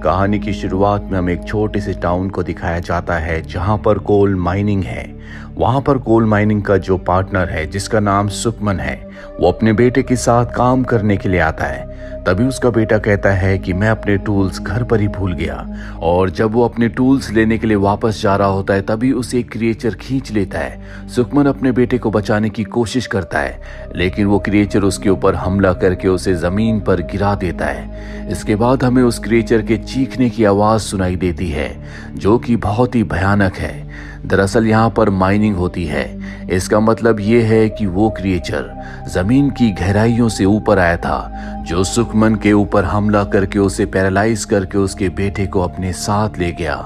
कहानी की शुरुआत में हमें एक छोटे से टाउन को दिखाया जाता है जहां पर कोल माइनिंग है। वहां पर कोल माइनिंग का जो पार्टनर है जिसका नाम सुखमन है, वो अपने बेटे के साथ काम करने के लिए आता है। तभी उसका बेटा कहता है कि मैं अपने टूल्स घर पर ही भूल गया, और जब वो अपने टूल्स लेने के लिए वापस जा रहा होता है तभी उसे एक क्रिएचर खींच लेता है। सुखमन अपने बेटे को बचाने की कोशिश करता है, लेकिन वो क्रिएचर उसके ऊपर हमला करके उसे जमीन पर गिरा देता है। इसके बाद हमें उस क्रिएचर के चीखने की आवाज सुनाई देती है जो कि बहुत ही भयानक है। दरअसल यहाँ पर माइनिंग होती है। इसका मतलब ये है कि वो क्रिएचर जमीन की गहराइयों से ऊपर आया था जो सुखमन के ऊपर हमला करके उसे पैरालाइज करके उसके बेटे को अपने साथ ले गया।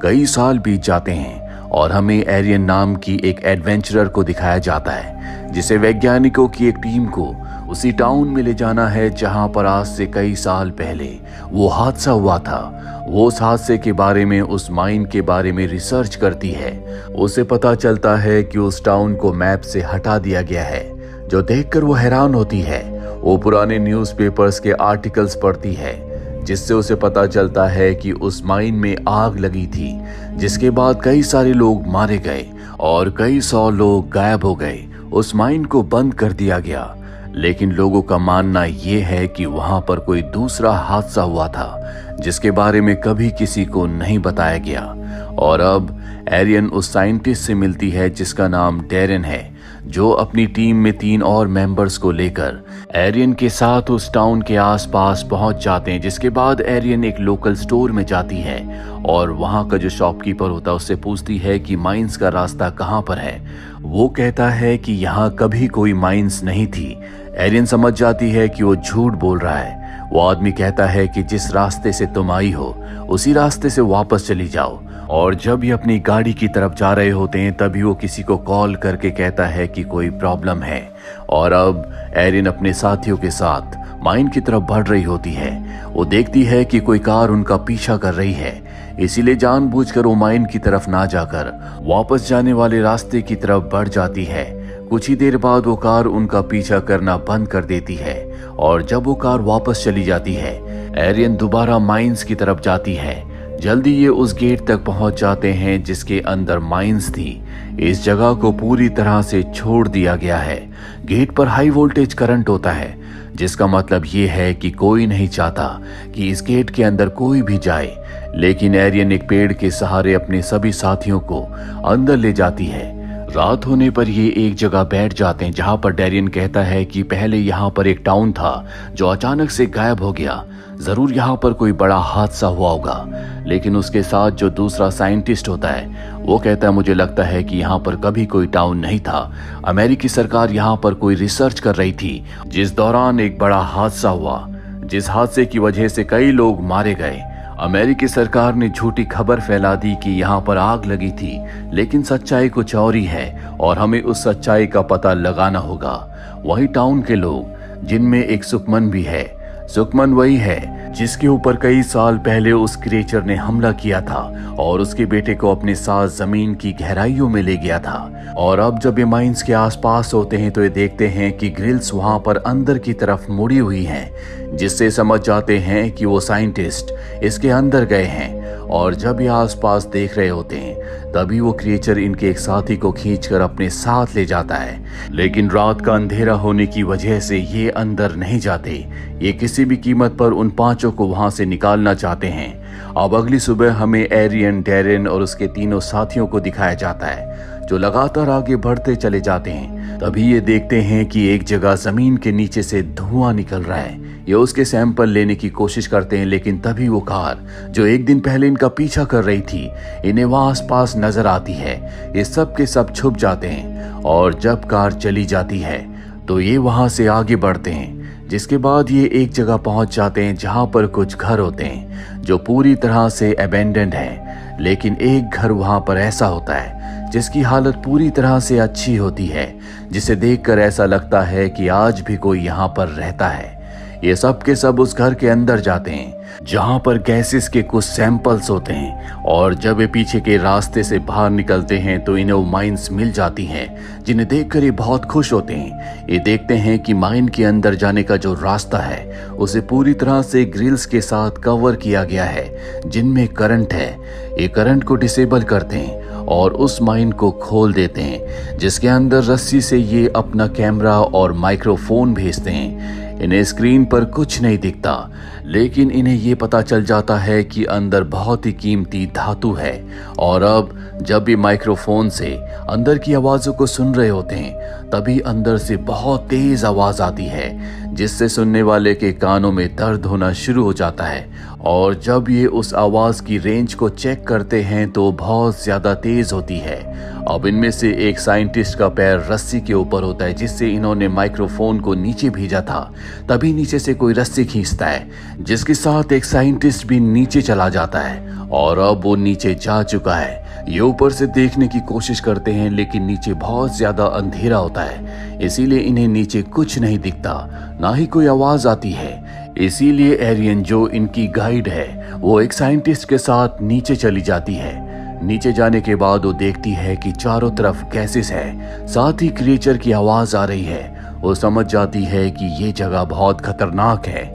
कई साल बीत जाते हैं और हमें एरियन नाम की एक एडवेंचरर को दिखाया जाता है जिसे वैज्ञानिकों की एक टीम को उसी टाउन में ले जाना है जहां पर आज से कई साल पहले वो हादसा हुआ था। वो उस हादसे के बारे में, उस माइन के बारे में रिसर्च करती है। उसे पता चलता है कि उस टाउन को मैप से हटा दिया गया है, जो देखकर वो हैरान होती है। वो पुराने न्यूज़पेपर्स के आर्टिकल्स पढ़ती है जिससे उसे पता चलता है कि उस माइन में आग लगी थी, जिसके बाद कई सारे लोग मारे गए और कई सौ लोग गायब हो गए। उस माइन को बंद कर दिया गया, लेकिन लोगों का मानना यह है कि वहां पर कोई दूसरा हादसा हुआ था जिसके बारे में कभी किसी को नहीं बताया गया। और अब एरियन उस साइंटिस्ट से मिलती है जिसका नाम डेरेन है, जो अपनी टीम में 3 और मेंबर्स को लेकर एरियन के साथ उस टाउन के आसपास पहुंच जाते हैं। जिसके बाद एरियन एक लोकल स्टोर में जाती है और वहां का जो शॉपकीपर होता है उससे पूछती है कि माइंस का रास्ता कहां पर है। वो कहता है कि यहाँ कभी कोई माइंस नहीं थी। एरियन समझ जाती है कि वो झूठ बोल रहा है। वो आदमी कहता है कि जिस रास्ते से तुम आई हो उसी रास्ते से वापस चली जाओ। और जब ये अपनी गाड़ी की तरफ जा रहे होते हैं तभी वो किसी को कॉल करके कहता है कि कोई प्रॉब्लम है। और अब एरियन अपने साथियों के साथ माइन की तरफ बढ़ रही होती है। वो देखती है कि कोई कार उनका पीछा कर रही है, इसीलिए जानबूझकर वो माइन की तरफ ना जाकर वापस जाने वाले रास्ते की तरफ बढ़ जाती है। कुछ ही देर बाद वो कार उनका पीछा करना बंद कर देती है और जब वो कार वापस चली जाती है एरियन दोबारा माइंस की तरफ जाती है। जल्दी ये उस गेट तक पहुंच जाते हैं जिसके अंदर माइंस थी। इस जगह को पूरी तरह से छोड़ दिया गया है। गेट पर हाई वोल्टेज करंट होता है, जिसका मतलब ये है कि कोई नहीं चाहता कि इस गेट के अंदर कोई भी जाए। लेकिन एरियन एक पेड़ के सहारे अपने सभी साथियों को अंदर ले जाती है। रात होने पर ये एक जगह बैठ जाते हैं जहां पर डेरियन कहता है कि पहले यहाँ पर एक टाउन था जो अचानक से गायब हो गया। जरूर यहाँ पर कोई बड़ा हादसा हुआ होगा। लेकिन उसके साथ जो दूसरा साइंटिस्ट होता है वो कहता है मुझे लगता है कि यहाँ पर कभी कोई टाउन नहीं था। अमेरिकी सरकार यहाँ पर कोई रिसर्च कर रही थी जिस दौरान एक बड़ा हादसा हुआ, जिस हादसे की वजह से कई लोग मारे गए। अमेरिकी सरकार ने झूठी खबर फैला दी कि यहाँ पर आग लगी थी, लेकिन सच्चाई कुछ और ही है और हमें उस सच्चाई का पता लगाना होगा। वही टाउन के लोग, जिनमें एक सुखमन भी है। सुखमन वही है जिसके ऊपर कई साल पहले उस क्रिएचर ने हमला किया था और उसके बेटे को अपने साथ जमीन की गहराइयों में ले गया था। और अब जब ये माइंस के आसपास होते हैं तो ये देखते हैं कि ग्रिल्स वहां पर अंदर की तरफ मुड़ी हुई हैं, जिससे समझ जाते हैं कि वो साइंटिस्ट इसके अंदर गए हैं। और जब ये आसपास देख रहे होते हैं तभी वो क्रिएचर इनके एक साथी को खींचकर अपने साथ ले जाता है। लेकिन रात का अंधेरा होने की वजह से ये अंदर नहीं जाते। ये किसी भी कीमत पर उन 5 को वहां से निकालना चाहते हैं। अब अगली सुबह हमें एरियन, डेरेन और उसके तीनों साथियों को दिखाया जाता है जो लगातार आगे बढ़ते चले जाते हैं। तभी ये देखते हैं कि एक जगह जमीन के नीचे से धुआं निकल रहा है। ये उसके सैंपल लेने की कोशिश करते हैं, लेकिन तभी वो कार जो एक दिन पहले इनका पीछा कर रही थी इन्हें वहां आसपास नजर आती है। ये सब के सब छुप जाते हैं और जब कार चली जाती है तो ये वहां से आगे बढ़ते हैं। जिसके बाद ये एक जगह पहुंच जाते हैं जहां पर कुछ घर होते हैं जो पूरी तरह से अबेंडेंड है। लेकिन एक घर वहां पर ऐसा होता है जिसकी हालत पूरी तरह से अच्छी होती है, जिसे देखकर ऐसा लगता है कि आज भी कोई यहाँ पर रहता है। ये सब के सब उस घर के अंदर जाते हैं जहां पर गैसेस के कुछ सैंपल्स होते हैं और जब ये पीछे के रास्ते से बाहर निकलते हैं तो इन्हें वो माइंस मिल जाती हैं, जिन्हें देखकर ये बहुत खुश होते हैं। ये देखते हैं कि माइन के अंदर जाने का जो रास्ता है उसे पूरी तरह से ग्रिल्स के साथ कवर किया गया है जिनमें करंट है। ये करंट को डिसेबल करते हैं और उस माइन को खोल देते हैं, जिसके अंदर रस्सी से ये अपना कैमरा और माइक्रोफोन भेजते हैं। इन्हें स्क्रीन पर कुछ नहीं दिखता, लेकिन इन्हें ये पता चल जाता है कि अंदर बहुत ही कीमती धातु है। और अब जब भी माइक्रोफोन से अंदर की आवाज़ों को सुन रहे होते हैं तभी अंदर से बहुत तेज आवाज़ आती है, जिससे सुनने वाले के कानों में दर्द होना शुरू हो जाता है। और जब ये उस आवाज़ की रेंज को चेक करते हैं तो बहुत ज़्यादा तेज होती है। अब इनमें से एक साइंटिस्ट का पैर रस्सी के ऊपर होता है, जिससे इन्होंने माइक्रोफोन को नीचे भेजा था। तभी नीचे से कोई रस्सी खींचता है, जिसके साथ एक साइंटिस्ट भी नीचे चला जाता है। और अब वो नीचे जा चुका है। ये ऊपर से देखने की कोशिश करते हैं, लेकिन नीचे बहुत ज्यादा अंधेरा होता है, इसीलिए इन्हें नीचे कुछ नहीं दिखता, ना ही कोई आवाज आती है। इसीलिए एरियन, जो इनकी गाइड है, वो एक साइंटिस्ट के साथ नीचे चली जाती है। नीचे जाने के बाद वो देखती है कि चारों तरफ गैसेस है, साथ ही क्रिएचर की आवाज आ रही है। वो समझ जाती है कि ये जगह बहुत खतरनाक है।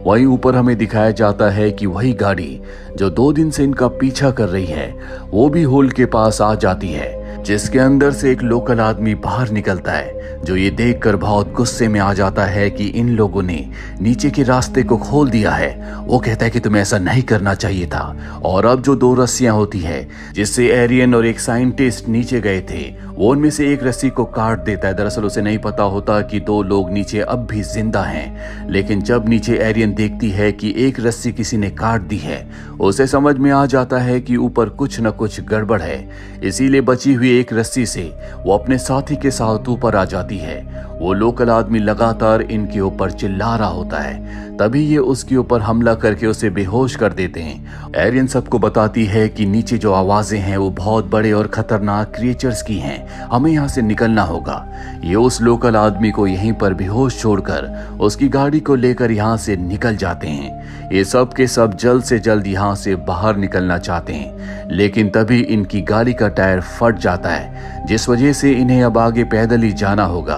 वहीं ऊपर हमें दिखाया जाता है कि वही गाड़ी जो 2 दिन से इनका पीछा कर रही है वो भी होल के पास आ जाती है, जिसके अंदर से एक लोकल आदमी बाहर निकलता है, जो ये देखकर बहुत गुस्से में आ जाता है कि इन लोगों ने नीचे के रास्ते को खोल दिया है। वो कहता है कि तुम्हें ऐसा नहीं करना चाहिए था। और अब जो 2 रस्सियां होती है जिससे एरियन और एक साइंटिस्ट नीचे गए थे, वो उनमें से एक रस्सी को काट देता है। दरअसल उसे नहीं पता होता कि 2 लोग नीचे अब भी जिंदा हैं, लेकिन जब नीचे एरियन देखती है कि एक रस्सी किसी ने काट दी है, उसे समझ में आ जाता है कि ऊपर कुछ न कुछ गड़बड़ है। इसीलिए बची हुई एक रस्सी से वो अपने साथी के साथ ऊपर आ जाती है। वो लोकल आदमी लगातार इनके ऊपर चिल्ला रहा होता है, तभी ये उसके ऊपर हमला करके उसे बेहोश कर देते हैं। एरियन सबको बताती है कि नीचे जो आवाजें हैं वो बहुत बड़े और खतरनाक क्रिएचर्स की हैं, हमें यहाँ से निकलना होगा। ये उस लोकल आदमी को यहीं पर बेहोश छोड़कर उसकी गाड़ी को लेकर यहाँ से निकल जाते हैं। ये सब के सब जल्द से जल्द यहाँ से बाहर निकलना चाहते हैं, लेकिन तभी इनकी गाड़ी का टायर फट जाता है, जिस वजह से इन्हें अब आगे पैदल ही जाना होगा।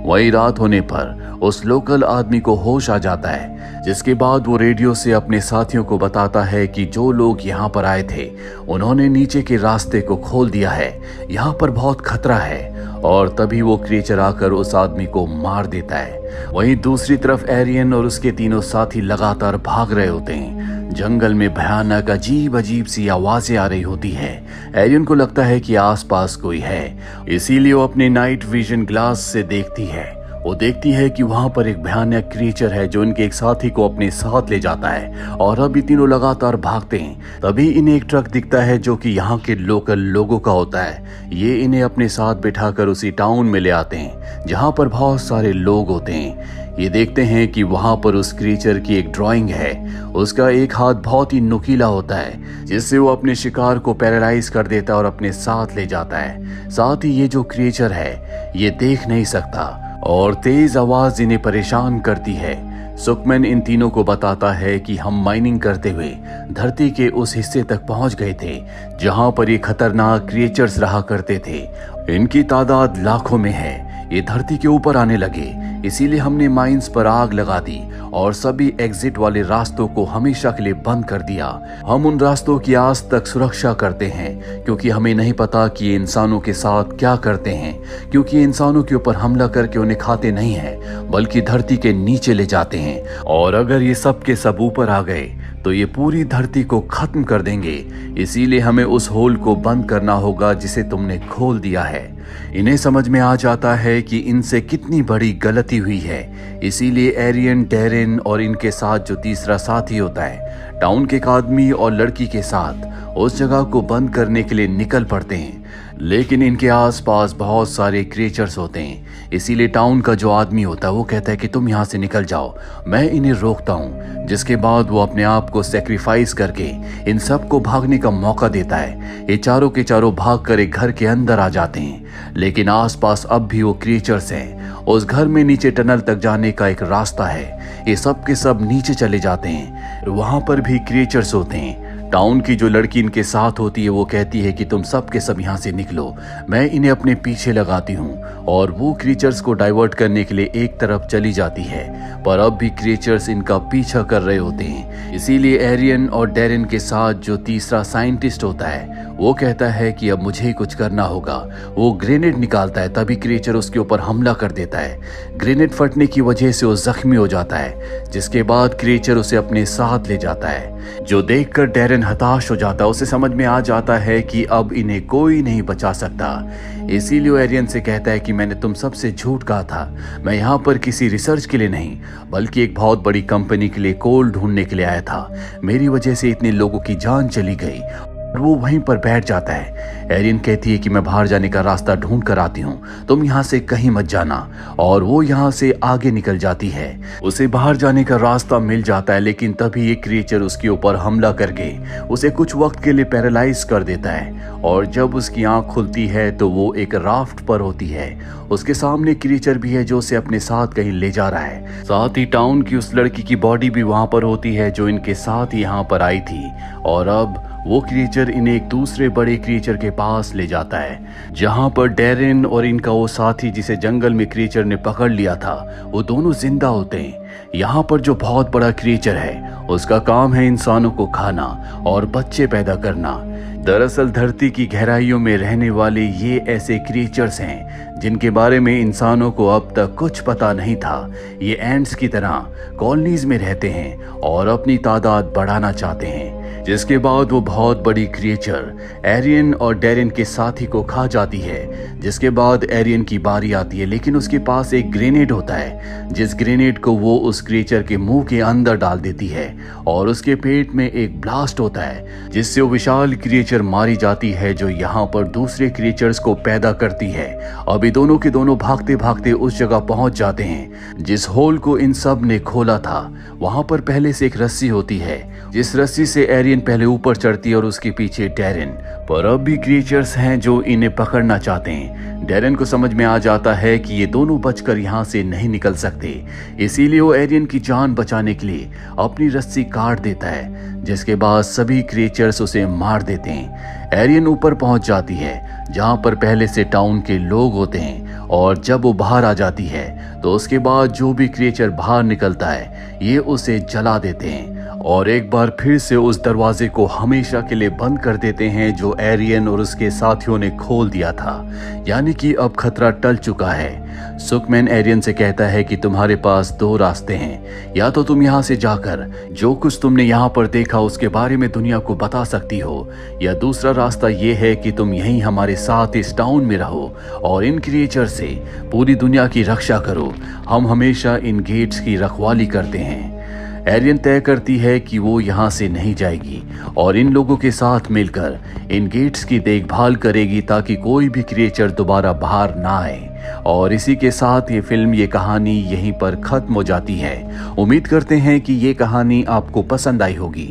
वही रात होने पर उस लोकल आदमी को होश आ जाता है, जिसके बाद वो रेडियो से अपने साथियों को बताता है कि जो लोग यहाँ पर आए थे उन्होंने नीचे के रास्ते को खोल दिया है, यहाँ पर बहुत खतरा है। और तभी वो क्रिएचर आकर उस आदमी को मार देता है। वहीं दूसरी तरफ एरियन और उसके तीनों साथी लगातार भाग रहे होते हैं। जंगल में भयानक अजीब अजीब सी आवाजें आ रही होती है। एरियन को लगता है कि आसपास कोई है, इसीलिए वो अपने नाइट विजन ग्लास से देखती है। वो देखती है कि वहां पर एक भयानक क्रिएचर है जो इनके एक साथी को अपने साथ ले जाता है। और अब ये तीनों लगातार भागते हैं। तभी इन्हें एक ट्रक दिखता है जो कि यहाँ के लोकल लोगों का होता है। ये इन्हें अपने साथ बिठाकर उसी टाउन में ले आते हैं जहाँ पर बहुत सारे लोग होते हैं। ये देखते हैं कि वहां पर उस क्रिएचर की एक ड्राइंग है। उसका एक हाथ बहुत ही नुकीला होता है, जिससे वो अपने शिकार को पैरालाइज कर देता है और अपने साथ ले जाता है। साथ ही ये जो क्रिएचर है ये देख नहीं सकता और तेज आवाज इन्हें परेशान करती है। सुकमैन इन तीनों को बताता है कि हम माइनिंग करते हुए धरती के उस हिस्से तक पहुंच गए थे जहां पर ये खतरनाक क्रिएचर्स रहा करते थे। इनकी तादाद लाखों में है। ये धरती के ऊपर आने लगे, इसीलिए हमने माइंस पर आग लगा दी और सभी एग्जिट वाले रास्तों को हमेशा के लिए बंद कर दिया। हम उन रास्तों की आज तक सुरक्षा करते हैं क्योंकि हमें नहीं पता कि ये इंसानों के साथ क्या करते हैं, क्योंकि ये इंसानों के ऊपर हमला करके उन्हें खाते नहीं हैं बल्कि धरती के नीचे ले जाते हैं। और अगर ये सब के सब ऊपर आ गए तो ये पूरी धरती को खत्म कर देंगे। इसीलिए हमें उस होल को बंद करना होगा जिसे तुमने खोल दिया है। इन्हें समझ में आ जाता है कि इनसे कितनी बड़ी गलती हुई है। इसीलिए एरियन, डेरिन और इनके साथ जो तीसरा साथी होता है, टाउन के एक आदमी और लड़की के साथ उस जगह को बंद करने के लिए निकल पड़ते हैं। लेकिन इनके आसपास बहुत सारे क्रिएचर्स होते हैं, इसीलिए टाउन का जो आदमी होता है वो कहता है कि तुम यहाँ से निकल जाओ, मैं इन्हें रोकता हूँ। जिसके बाद वो अपने आप को सेक्रीफाइस करके इन सबको भागने का मौका देता है। ये चारों के चारों भागकर एक घर के अंदर आ जाते हैं, लेकिन आसपास अब भी वो क्रिएचर्स हैं। उस घर में नीचे टनल तक जाने का एक रास्ता है। ये सब के सब नीचे चले जाते हैं। वहां पर भी क्रिएचर्स होते हैं। टाउन की जो लड़की इनके साथ होती है वो कहती है कि तुम सब के सब यहाँ से निकलो, मैं इन्हें अपने पीछे लगाती हूँ। और वो क्रिएचर्स को डाइवर्ट करने के लिए एक तरफ चली जाती है, पर अब भी क्रिएचर्स इनका पीछा कर रहे होते हैं। इसीलिए एरियन और डेरिन के साथ जो तीसरा साइंटिस्ट होता है वो कहता है कि अब मुझे ही कुछ करना होगा। वो ग्रेनेड निकालता है, तभी क्रिएचर उसके ऊपर हमला कर देता है। ग्रेनेड फटने की वजह से वो जख्मी हो जाता है, जिसके बाद क्रिएचर उसे अपने साथ ले जाता है। जो देखकर डेरिन हताश हो जाता है, उसे समझ में आ जाता है कि अब इन्हें कोई नहीं बचा सकता। इसीलिए वो एरियन से कहता है कि मैंने तुम सबसे झूठ कहा था, मैं यहाँ पर किसी रिसर्च के लिए नहीं बल्कि एक बहुत बड़ी कंपनी के लिए कोल ढूंढने के लिए आया था। मेरी वजह से इतने लोगों की जान चली गई। और वो वहीं पर बैठ जाता है। एरियन कहती है कि मैं बाहर जाने का रास्ता ढूंढ कर आती हूँ, तुम यहाँ से कहीं मत जाना। और वो यहाँ से आगे निकल जाती है। उसे बाहर जाने का रास्ता मिल जाता है, लेकिन तभी एक क्रिएचर उसके ऊपर हमला करके उसे कुछ वक्त के लिए पैरालाइज कर देता है। और जब उसकी आंख खुलती है तो वो एक राफ्ट पर होती है। उसके सामने क्रिएचर भी है जो उसे अपने साथ कहीं ले जा रहा है। साथ ही टाउन की उस लड़की की बॉडी भी वहां पर होती है जो इनके साथ यहाँ पर आई थी। और अब वो क्रिएचर इन्हें एक दूसरे बड़े क्रिएचर के पास ले जाता है, जहां पर डेरिन और इनका वो साथी जिसे जंगल में क्रिएचर ने पकड़ लिया था वो दोनों जिंदा होते हैं। यहाँ पर जो बहुत बड़ा क्रिएचर है उसका काम है इंसानों को खाना और बच्चे पैदा करना। दरअसल धरती की गहराइयों में रहने वाले ये ऐसे क्रिएचर्स हैं जिनके बारे में इंसानों को अब तक कुछ पता नहीं था। ये एंट्स की तरह कॉलोनीज में रहते हैं और अपनी तादाद बढ़ाना चाहते हैं, जिसके बाद वो बहुत बड़ी क्रिएचर एरियन और डेरिन के साथी को खा जाती है। जिसके बाद एरियन की बारी आती है, लेकिन उसके पास एक ग्रेनेड होता है, जिस ग्रेनेड को वो उस क्रिएचर के मुंह के अंदर डाल देती है और उसके पेट में एक ब्लास्ट होता है, जिससे वो विशाल क्रिएचर मारी जाती है जो यहाँ पर दूसरे क्रिएचर्स को पैदा करती है। अभी दोनों के दोनों भागते भागते उस जगह पहुंच जाते हैं जिस होल को इन सब ने खोला था। वहां पर पहले से एक रस्सी होती है, जिस रस्सी से एरियन पहले ऊपर चढ़ती है और उसके पीछे डेरिन। पर अब भी क्रिएचर्स हैं जो इन्हें पकड़ना चाहते हैं। डेरिन को समझ में आ जाता है कि ये दोनों बचकर यहाँ से नहीं निकल सकते, इसीलिए वो एरियन की जान बचाने के लिए अपनी रस्सी काट देता है, जिसके बाद सभी क्रिएचर्स उसे मार देते हैं। एरियन ऊपर पहुंच जाती है जहां पर पहले से टाउन के लोग होते हैं, और जब वो बाहर आ जाती है तो उसके बाद जो भी क्रिएचर बाहर निकलता है ये उसे जला देते हैं और एक बार फिर से उस दरवाजे को हमेशा के लिए बंद कर देते हैं जो एरियन और उसके साथियों ने खोल दिया था। यानी कि अब खतरा टल चुका है। सुकमैन एरियन से कहता है कि तुम्हारे पास दो रास्ते हैं, या तो तुम यहाँ से जाकर जो कुछ तुमने यहाँ पर देखा उसके बारे में दुनिया को बता सकती हो, या दूसरा रास्ता ये है कि तुम यहीं हमारे साथ इस टाउन में रहो और इन क्रिएचर से पूरी दुनिया की रक्षा करो। हम हमेशा इन गेट्स की रखवाली करते हैं। एरियन तय करती है कि वो यहाँ से नहीं जाएगी और इन लोगों के साथ मिलकर इन गेट्स की देखभाल करेगी ताकि कोई भी क्रिएचर दोबारा बाहर ना आए। और इसी के साथ ये फिल्म, ये कहानी यहीं पर खत्म हो जाती है। उम्मीद करते हैं कि ये कहानी आपको पसंद आई होगी।